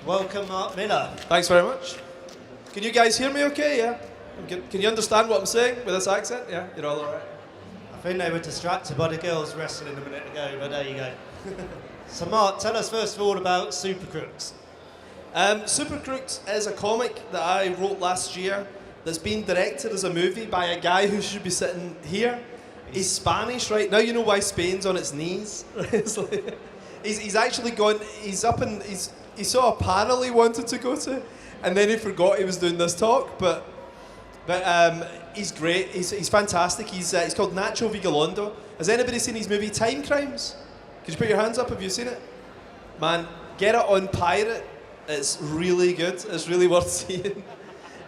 Welcome, Mark Millar. Thanks very much. Can you guys hear me okay? Yeah? Can you understand what I'm saying with this accent? Yeah? You're all alright? I think they were distracted by the girls wrestling a minute ago, but there you go. So, Mark, tell us first of all about Supercrooks. Supercrooks is a comic that I wrote last year that's been directed as a movie by a guy who should be sitting here. He's Spanish, right? Now you know why Spain's on its knees. He's actually gone, he saw a panel he wanted to go to, and then he forgot he was doing this talk, but he's great, he's fantastic. He's called Nacho Vigalondo. Has anybody seen his movie Time Crimes? Could you put your hands up? Have you seen it? Man, get it on Pirate. It's really good. It's really worth seeing.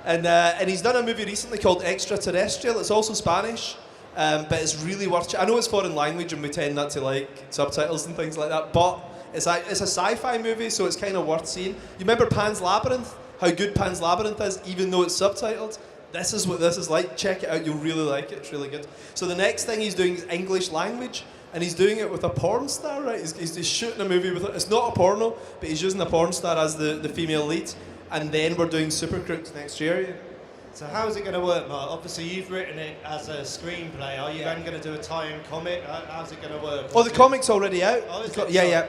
And he's done a movie recently called Extraterrestrial. It's also Spanish, but it's really worth. I know it's foreign language and we tend not to like subtitles and things like that, but it's a sci-fi movie, so it's kind of worth seeing. You remember Pan's Labyrinth? How good Pan's Labyrinth is, even though it's subtitled? This is what this is like. Check it out. You'll really like it. It's really good. So the next thing he's doing is English language. And he's doing it with a porn star, right? He's shooting a movie with it. It's not a porno, but he's using a porn star as the female lead. And then we're doing Supercrooks next year. So how's it going to work, Mark? Obviously, you've written it as a screenplay. Are you then going to do a tie-in comic? How's it going to work? Oh, the comic's already out. Oh, is it? Yeah.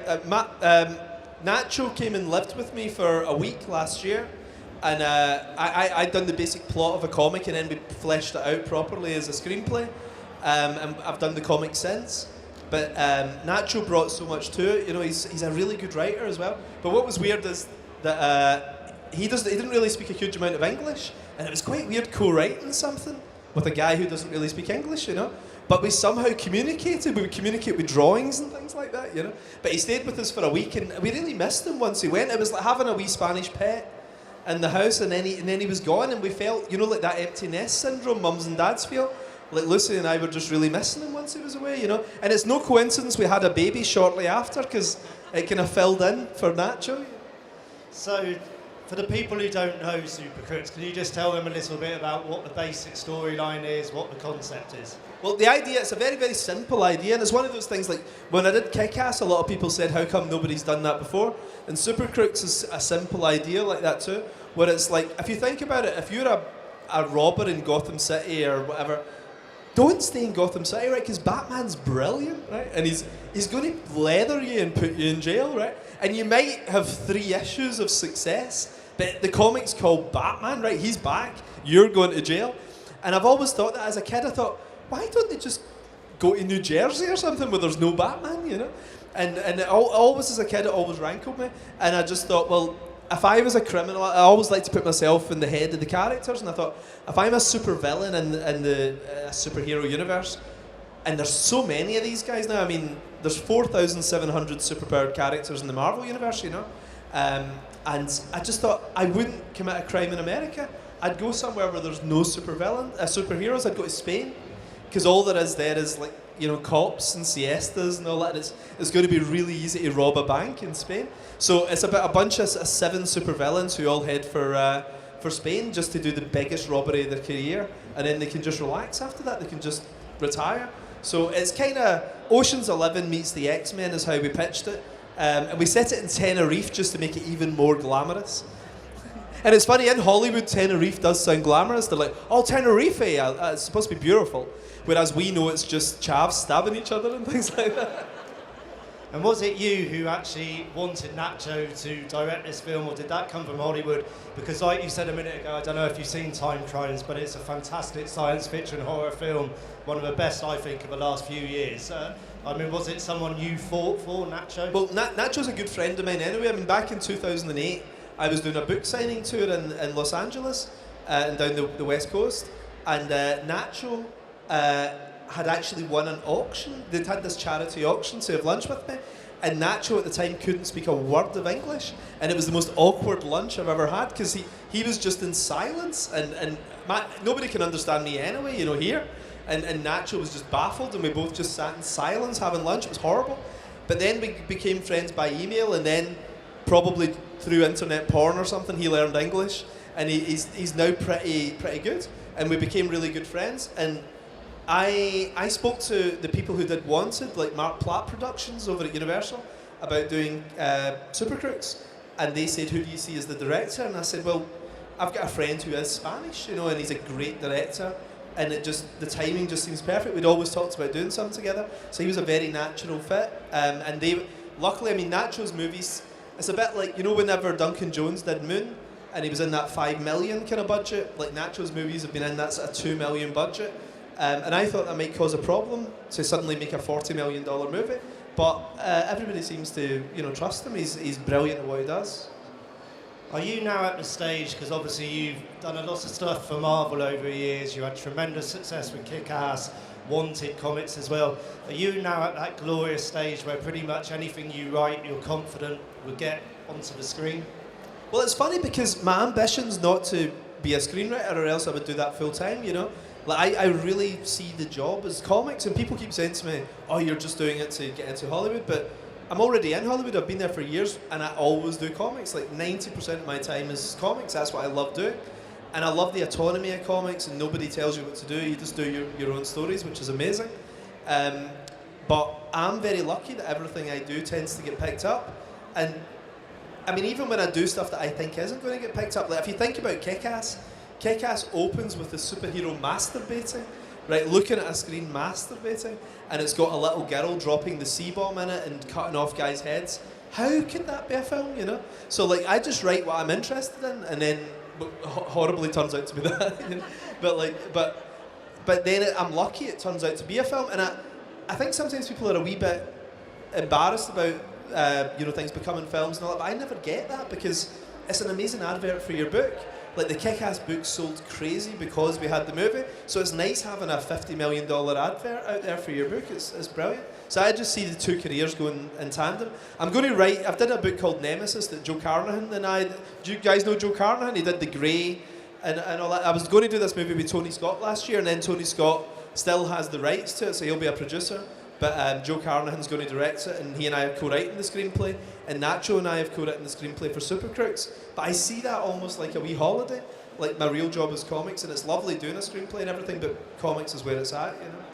Nacho came and lived with me for a week last year. And I'd done the basic plot of a comic and then we fleshed it out properly as a screenplay. And I've done the comic since. But Nacho brought so much to it. You know, he's a really good writer as well. But what was weird is that he didn't really speak a huge amount of English, and it was quite weird co-writing something with a guy who doesn't really speak English, you know. But we somehow communicated. We would communicate with drawings and things like that, you know. But he stayed with us for a week, and we really missed him once he went. It was like having a wee Spanish pet in the house, and then he was gone, and we felt, you know, like that empty nest syndrome mums and dads feel. Like Lucy and I were just really missing him once he was away, you know. And it's no coincidence we had a baby shortly after, because it kind of filled in for Nacho. So, for the people who don't know Supercrooks, can you just tell them a little bit about what the basic storyline is, what the concept is? Well, the idea, it's a very, very simple idea, and it's one of those things like, when I did Kick-Ass, a lot of people said, how come nobody's done that before? And Supercrooks is a simple idea like that too, where it's like, if you think about it, if you're a robber in Gotham City or whatever, don't stay in Gotham City, right? Because Batman's brilliant, right? And he's going to leather you and put you in jail, right? And you might have 3 issues of success, but the comic's called Batman, right? He's back, you're going to jail. And I've always thought that as a kid, I thought, why don't they just go to New Jersey or something where there's no Batman, you know? And it always as a kid, it always rankled me. And I just thought, well, if I was a criminal, I always like to put myself in the head of the characters, and I thought, if I'm a super villain in the superhero universe, and there's so many of these guys now, I mean, there's 4,700 superpowered characters in the Marvel universe, you know, and I just thought I wouldn't commit a crime in America. I'd go somewhere where there's no superheroes. I'd go to Spain, because all there is like, you know, cops and siestas and all that. It's going to be really easy to rob a bank in Spain. So it's about a bunch of 7 supervillains who all head for Spain just to do the biggest robbery of their career, and then they can just relax after that. They can just retire. So it's kind of Ocean's 11 meets the X-Men is how we pitched it, and we set it in Tenerife just to make it even more glamorous. And it's funny, in Hollywood, Tenerife does sound glamorous. They're like, oh, Tenerife, it's supposed to be beautiful. Whereas we know it's just chavs stabbing each other and things like that. And was it you who actually wanted Nacho to direct this film, or did that come from Hollywood? Because like you said a minute ago, I don't know if you've seen Time Crimes, but it's a fantastic science fiction horror film, one of the best, I think, of the last few years. I mean, was it someone you fought for, Nacho? Well, Nacho's a good friend of mine anyway. I mean, back in 2008, I was doing a book signing tour in Los Angeles and down the West Coast, and Nacho had actually won an auction. They'd had this charity auction to have lunch with me, and Nacho at the time couldn't speak a word of English, and it was the most awkward lunch I've ever had, because he was just in silence, and nobody can understand me anyway, you know, here, and Nacho was just baffled, and we both just sat in silence having lunch. It was horrible. But then we became friends by email, and then probably through internet porn or something, he learned English, and he's now pretty good, and we became really good friends. And I spoke to the people who did Wanted, like Mark Platt Productions over at Universal, about doing Supercrooks, and they said, who do you see as the director? And I said, well, I've got a friend who is Spanish, you know, and he's a great director, and the timing just seems perfect. We'd always talked about doing something together, so he was a very natural fit. And luckily, I mean, Nacho's movies, it's a bit like, you know, whenever Duncan Jones did Moon, and he was in that 5 million kind of budget, like Nacho's movies have been in that sort of 2 million budget. And I thought that might cause a problem to suddenly make a $40 million movie. But everybody seems to, you know, trust him. He's brilliant at what he does. Are you now at the stage, because obviously you've done a lot of stuff for Marvel over the years, you had tremendous success with Kick-Ass, Wanted comics as well. Are you now at that glorious stage where pretty much anything you write, you're confident will get onto the screen? Well, it's funny because my ambition's not to be a screenwriter, or else I would do that full time, you know? Like, I really see the job as comics, and people keep saying to me, oh, you're just doing it to get into Hollywood, but I'm already in Hollywood, I've been there for years, and I always do comics. Like 90% of my time is comics, that's what I love doing. And I love the autonomy of comics, and nobody tells you what to do, you just do your own stories, which is amazing. But I'm very lucky that everything I do tends to get picked up. And I mean, even when I do stuff that I think isn't going to get picked up, like if you think about Kick-Ass, Kick-Ass opens with the superhero masturbating, right, looking at a screen masturbating, and it's got a little girl dropping the C-bomb in it and cutting off guys' heads. How could that be a film, you know? So like, I just write what I'm interested in, and then horribly turns out to be that. You know? But then I'm lucky it turns out to be a film, and I think sometimes people are a wee bit embarrassed about you know, things becoming films and all that, but I never get that because it's an amazing advert for your book. Like the Kick-Ass book sold crazy because we had the movie, so it's nice having a $50 million advert out there for your book. It's brilliant. So I just see the two careers going in tandem. I'm going to write, I've done a book called Nemesis that Joe Carnahan and I, do you guys know Joe Carnahan? He did The Grey and all that. I was going to do this movie with Tony Scott last year, and then Tony Scott still has the rights to it, so he'll be a producer. But Joe Carnahan's going to direct it, and he and I are co-writing the screenplay, and Nacho and I have co-written the screenplay for Supercrooks. But I see that almost like a wee holiday. Like my real job is comics, and it's lovely doing a screenplay and everything, but comics is where it's at, you know.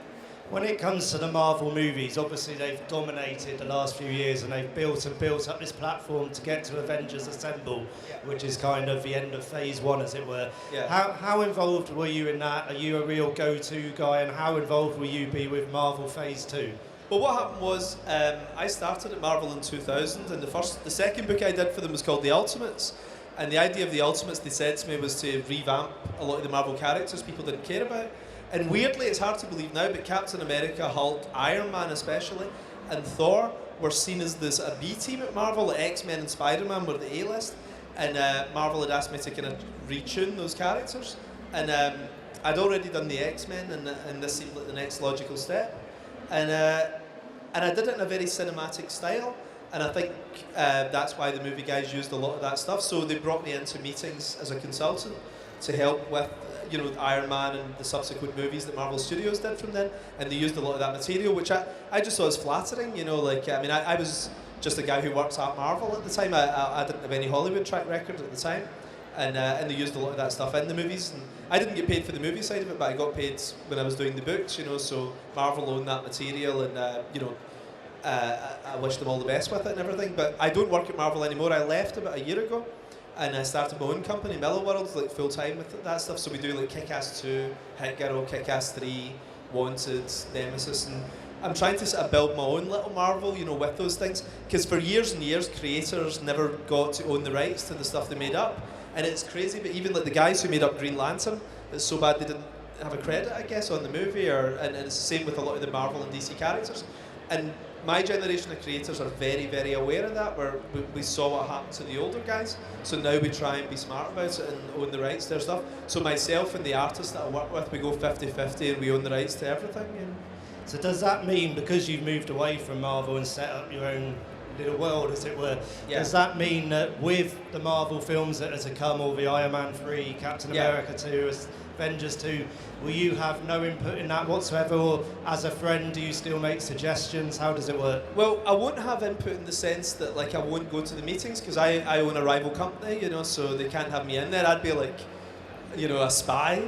When it comes to the Marvel movies, obviously they've dominated the last few years, and they've built up this platform to get to Avengers Assemble, which is kind of the end of phase one, as it were. Yeah. How involved were you in that? Are you a real go-to guy, and how involved will you be with Marvel phase two? Well, what happened was I started at Marvel in 2000, and the second book I did for them was called The Ultimates. And the idea of The Ultimates, they said to me, was to revamp a lot of the Marvel characters people didn't care about. And weirdly, it's hard to believe now, but Captain America, Hulk, Iron Man especially, and Thor were seen as this a B team at Marvel. Like X-Men and Spider-Man were the A-list, and Marvel had asked me to kind of retune those characters. And I'd already done the X-Men, and this seemed like the next logical step. And I did it in a very cinematic style, and I think that's why the movie guys used a lot of that stuff. So they brought me into meetings as a consultant to help with, you know, Iron Man and the subsequent movies that Marvel Studios did from then, and they used a lot of that material, which I just saw as flattering, you know, like, I mean, I was just a guy who works at Marvel at the time. I didn't have any Hollywood track record at the time, and they used a lot of that stuff in the movies, and I didn't get paid for the movie side of it, but I got paid when I was doing the books, you know, so Marvel owned that material, and, you know, I wish them all the best with it and everything, but I don't work at Marvel anymore. I left about a year ago, and I started my own company, Millar World, like full time with that stuff. So we do like Kick-Ass 2, Hit Girl, Kick-Ass 3, Wanted, Nemesis, and I'm trying to sort of build my own little Marvel, you know, with those things. Because for years and years, creators never got to own the rights to the stuff they made up, and it's crazy. But even like the guys who made up Green Lantern, it's so bad they didn't have a credit, I guess, on the movie, and it's the same with a lot of the Marvel and DC characters. And my generation of creators are very, very aware of that, where we saw what happened to the older guys, so now we try and be smart about it and own the rights to their stuff. So myself and the artists that I work with, we go 50-50 and we own the rights to everything. You know? So does that mean, because you've moved away from Marvel and set up your own little world, as it were, does that mean that with the Marvel films that are to come, all the Iron Man 3, Captain America 2, Avengers 2, will you have no input in that whatsoever, or as a friend do you still make suggestions? How does it work? Well, I won't have input in the sense that like I won't go to the meetings, because I own a rival company, you know, so they can't have me in there. I'd be like, you know, a spy.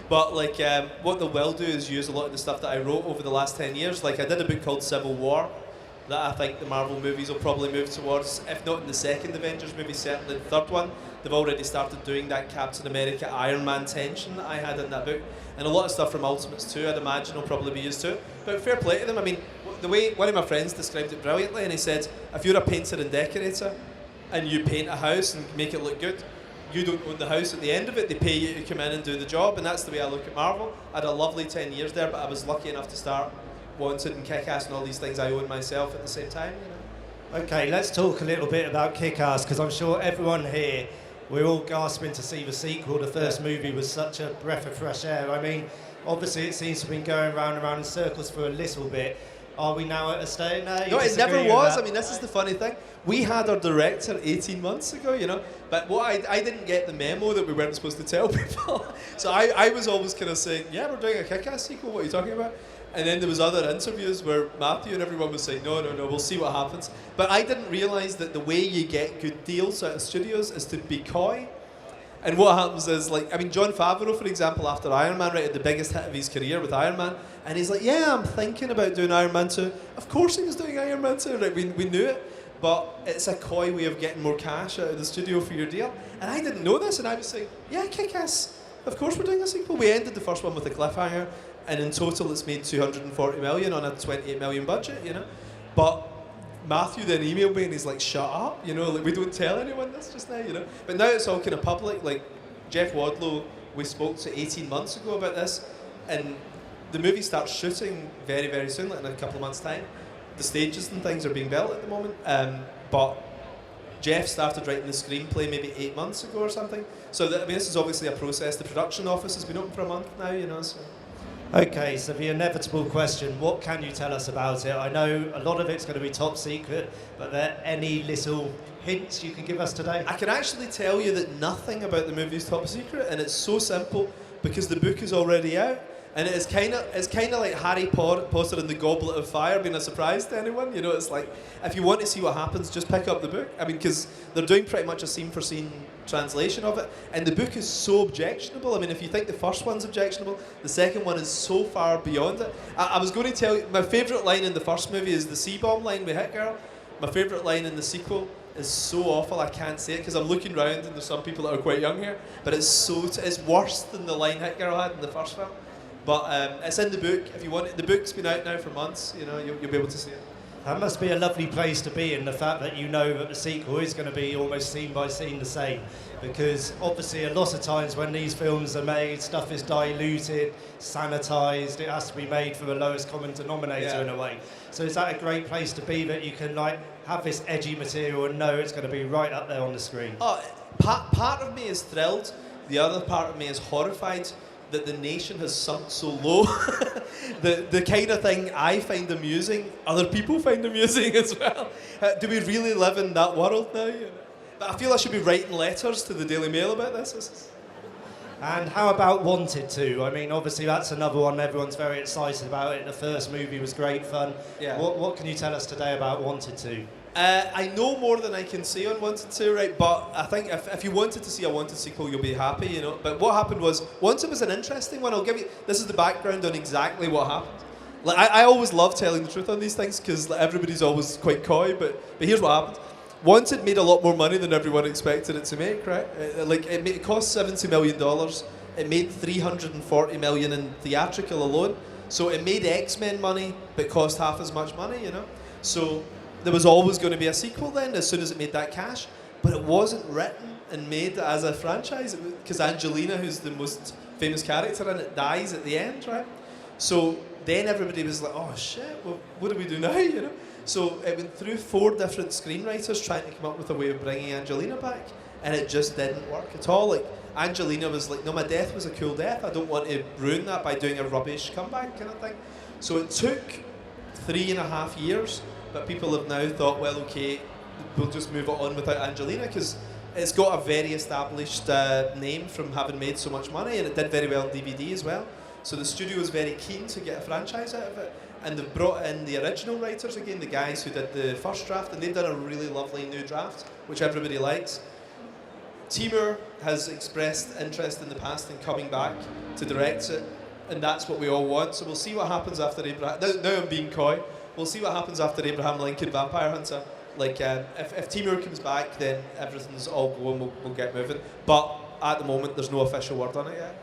But like what they will do is use a lot of the stuff that I wrote over the last 10 years. Like I did a book called Civil War that I think the Marvel movies will probably move towards, if not in the second Avengers movie, certainly the third one. They've already started doing that Captain America Iron Man tension that I had in that book, and a lot of stuff from Ultimates too, I'd imagine will probably be used too. But fair play to them. I mean, the way one of my friends described it brilliantly, and he said, if you're a painter and decorator and you paint a house and make it look good, you don't own the house at the end of it, they pay you to come in and do the job, and that's the way I look at Marvel. I had a lovely 10 years there, but I was lucky enough to start Wanted and Kick-Ass and all these things I own myself at the same time. You know? Okay, let's talk a little bit about Kick-Ass, because I'm sure everyone here, we're all gasping to see the sequel. The first movie was such a breath of fresh air. I mean, obviously it seems to have been going round and round in circles for a little bit. Are we now at a state now? No, it never was. I mean, this is the funny thing. We had our director 18 months ago, you know, but what I didn't get the memo that we weren't supposed to tell people. So I was always kind of saying, yeah, we're doing a Kick-Ass sequel, what are you talking about? And then there was other interviews where Matthew and everyone was saying, no, we'll see what happens. But I didn't realise that the way you get good deals out of studios is to be coy. And what happens is, like, I mean, Jon Favreau, for example, after Iron Man, right, had the biggest hit of his career with Iron Man, and he's like, yeah, I'm thinking about doing Iron Man 2. Of course he was doing Iron Man 2, right, we knew it, but it's a coy way of getting more cash out of the studio for your deal. And I didn't know this, and I was saying, yeah, Kick-Ass, of course we're doing a sequel. We ended the first one with a cliffhanger, and in total it's made 240 million on a 28 million budget, you know. But Matthew then emailed me and he's like, shut up, you know, like, we don't tell anyone this just now, you know. But now it's all kind of public. Like, Jeff Wadlow, we spoke to 18 months ago about this, and the movie starts shooting very, very soon, like in a couple of months' time. The stages and things are being built at the moment, but Jeff started writing the screenplay maybe 8 months ago or something. So, I mean, this is obviously a process. The production office has been open for a month now, you know, so... Okay, so the inevitable question, what can you tell us about it? I know a lot of it's going to be top secret, but are there any little hints you can give us today? I can actually tell you that nothing about the movie is top secret, and it's so simple because the book is already out. And it's kind of like Harry Potter and the Goblet of Fire being a surprise to anyone. You know, it's like, if you want to see what happens, just pick up the book. I mean, because they're doing pretty much a scene-for-scene translation of it. And the book is so objectionable. I mean, if you think the first one's objectionable, the second one is so far beyond it. I was going to tell you, my favourite line in the first movie is the C-bomb line with Hit Girl. My favourite line in the sequel is so awful I can't say it because I'm looking round and there's some people that are quite young here. But it's worse than the line Hit Girl had in the first film. But it's in the book. If you want it, the book's been out now for months. You know, you'll be able to see it. That must be a lovely place to be in, the fact that you know that the sequel is going to be almost scene by scene the same. Because obviously a lot of times when these films are made, stuff is diluted, sanitised, it has to be made for the lowest common denominator in a way. So is that a great place to be, that you can like have this edgy material and know it's going to be right up there on the screen? Oh, part of me is thrilled, the other part of me is horrified that the nation has sunk so low. the kind of thing I find amusing, other people find amusing as well. Do we really live in that world now? You know? But I feel I should be writing letters to the Daily Mail about this. And how about Wanted 2? I mean, obviously that's another one everyone's very excited about it. The first movie was great fun. Yeah. What can you tell us today about Wanted 2? I know more than I can say on Wanted 2, right? But I think if you wanted to see a Wanted sequel, you'll be happy, you know. But what happened was, Wanted was an interesting one. I'll give you, this is the background on exactly what happened. Like, I always love telling the truth on these things because like, everybody's always quite coy, but here's what happened. Wanted made a lot more money than everyone expected it to make, right? It cost $70 million. It made $340 million in theatrical alone. So it made X-Men money, but cost half as much money, you know. So there was always going to be a sequel then, as soon as it made that cash. But it wasn't written and made as a franchise, because Angelina, who's the most famous character in it, dies at the end, right? So then everybody was like, oh shit, well, what do we do now, you know? So it went through 4 different screenwriters trying to come up with a way of bringing Angelina back, and it just didn't work at all. Like, Angelina was like, no, my death was a cool death. I don't want to ruin that by doing a rubbish comeback kind of thing. So it took 3.5 years, but people have now thought, well, okay, we'll just move it on without Angelina, because it's got a very established name from having made so much money, and it did very well on DVD as well. So the studio was very keen to get a franchise out of it, and they've brought in the original writers again, the guys who did the first draft, and they've done a really lovely new draft, which everybody likes. Timur has expressed interest in the past in coming back to direct it, and that's what we all want. So we'll see what happens after Abraham. Now I'm being coy. we'll see what happens after Abraham Lincoln Vampire Hunter. Like, if Timur comes back, then everything's all going, we'll get moving. But at the moment, there's no official word on it yet.